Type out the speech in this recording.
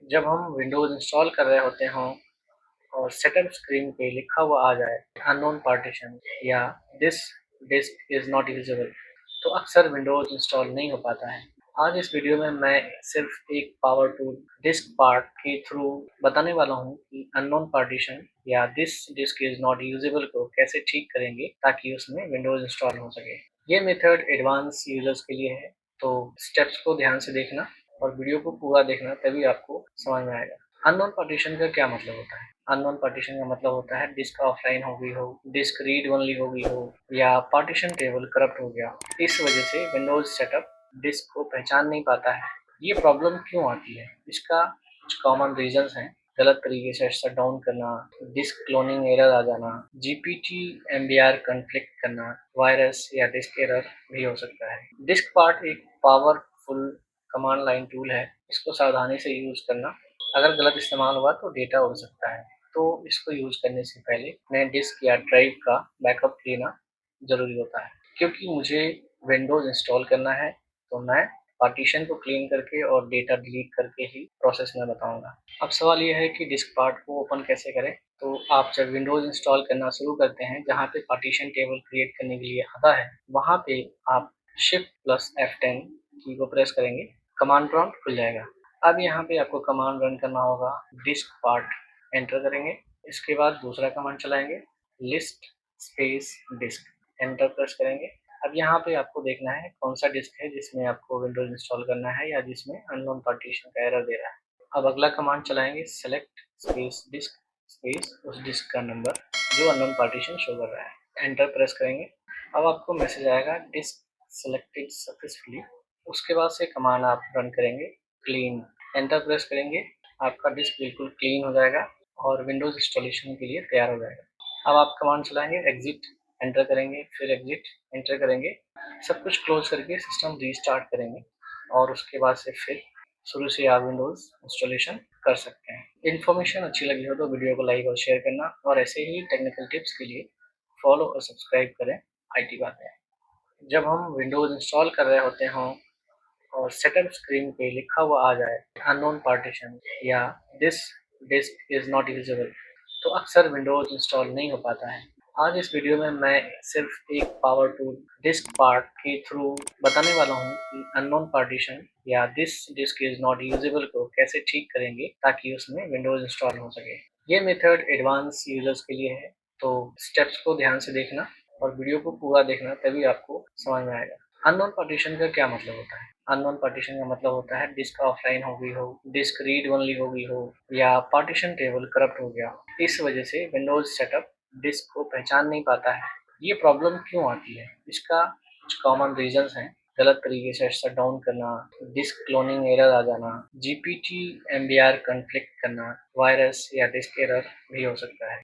जब हम Windows install कर रहे होते हों और सेटअप स्क्रीन पे लिखा हुआ आ जाए अननोन पार्टीशन या this disc is not usable, तो अक्सर विंडोज़ इंस्टॉल नहीं हो पाता है। आज इस वीडियो में मैं सिर्फ एक पावर टूल डिस्क पार्ट के थ्रू बताने वाला हूँ कि अननोन पार्टीशन या this disc is not usable को कैसे ठीक करेंगे ताकि उसमें विंडोज़ इंस्टॉल हो सके। ये मेथड एडवांस यूजर्स के लिए है, तो स्टेप्स को ध्यान से देखना और वीडियो को पूरा देखना, तभी आपको समझ में आएगा। अननोन पार्टीशन का क्या मतलब होता है? अननोन पार्टीशन का मतलब होता है डिस्क ऑफलाइन हो गई हो, डिस्क रीड ओनली हो गई हो या पार्टीशन टेबल करप्ट हो गया। इस वजह से विंडोज सेटअप डिस्क को पहचान नहीं पाता है। ये प्रॉब्लम क्यों आती है? इसका कुछ कॉमन रीजंस हैं। गलत तरीके से शट डाउन करना, डिस्क क्लोनिंग एरर आ जाना, जीपीटी एमबीआर कॉन्फ्लिक्ट करना, वायरस या डिस्क एरर भी हो सकता है। डिस्क पार्ट एक पावरफुल कमांड लाइन टूल है। इसको सावधानी से यूज करना, अगर गलत इस्तेमाल हुआ तो डेटा उड़ सकता है। तो इसको यूज करने से पहले नए डिस्क या ड्राइव का बैकअप लेना ज़रूरी होता है। क्योंकि मुझे विंडोज़ इंस्टॉल करना है, तो मैं पार्टीशन को क्लीन करके और डेटा डिलीट करके ही प्रोसेस में बताऊंगा। अब सवाल यह है कि डिस्क पार्ट को ओपन कैसे करें। तो आप जब विंडोज़ इंस्टॉल करना शुरू करते हैं, जहाँ पे पार्टीशन टेबल क्रिएट करने के लिए आता है, वहाँ पे आप शिफ्ट प्लस F10 की को प्रेस करेंगे, कमांड प्रॉम्प्ट खुल जाएगा। अब यहाँ पे आपको कमांड रन करना होगा, डिस्क पार्ट एंटर करेंगे। इसके बाद दूसरा कमांड चलाएंगे, list space disk, enter press करेंगे। अब यहाँ पे आपको देखना है कौन सा डिस्क है जिसमें आपको विंडोज इंस्टॉल करना है या जिसमें अननोन पार्टीशन का एरर दे रहा है। अब अगला कमांड चलाएंगे, सेलेक्ट स्पेस डिस्क स्पेस उस डिस्क का नंबर जो अननोन पार्टीशन शो कर रहा है, एंटर प्रेस करेंगे। अब आपको मैसेज आएगा, डिस्क सेलेक्टेड सक्सेसफुली। उसके बाद से कमांड आप रन करेंगे, क्लीन, एंटर प्रेस करेंगे। आपका डिस्क बिल्कुल क्लीन हो जाएगा और विंडोज इंस्टॉलेशन के लिए तैयार हो जाएगा। अब आप कमांड चलाएंगे, एग्जिट, एंटर करेंगे, फिर एग्जिट, एंटर करेंगे। सब कुछ क्लोज करके सिस्टम रीस्टार्ट करेंगे और उसके बाद से फिर शुरू से आप विंडोज इंस्टॉलेशन कर सकते हैं। इन्फॉर्मेशन अच्छी लगी हो तो वीडियो को लाइक और शेयर करना, और ऐसे ही टेक्निकल टिप्स के लिए फॉलो और सब्सक्राइब करें आईटी बातें। जब हम विंडोज इंस्टॉल कर रहे होते हों और सेटअप स्क्रीन पे लिखा हुआ आ जाए अननोन पार्टीशन या this disc is not usable, तो अक्सर विंडोज इंस्टॉल नहीं हो पाता है। आज इस वीडियो में मैं सिर्फ एक पावर टूल डिस्क पार्ट के थ्रू बताने वाला हूँ कि अननोन पार्टीशन या this disc is not usable को कैसे ठीक करेंगे ताकि उसमें विंडोज इंस्टॉल हो सके। ये मेथड एडवांस यूजर्स के लिए है, तो स्टेप्स को ध्यान से देखना और वीडियो को पूरा देखना, तभी आपको समझ में आएगा। अननोन पार्टीशन का क्या मतलब होता है? अननोन पार्टीशन का मतलब होता है डिस्क ऑफलाइन हो गई हो, डिस्क रीड ओनली हो गई हो या पार्टीशन टेबल करप्ट हो गया। इस वजह से विंडोज सेटअप डिस्क को पहचान नहीं पाता है। ये प्रॉब्लम क्यों आती है? इसका कुछ कॉमन रीजंस हैं। गलत तरीके से शट डाउन करना, डिस्क क्लोनिंग एरर आ जाना, जीपीटी एमबीआर कॉन्फ्लिक्ट करना, वायरस या डिस्क एरर भी हो सकता है।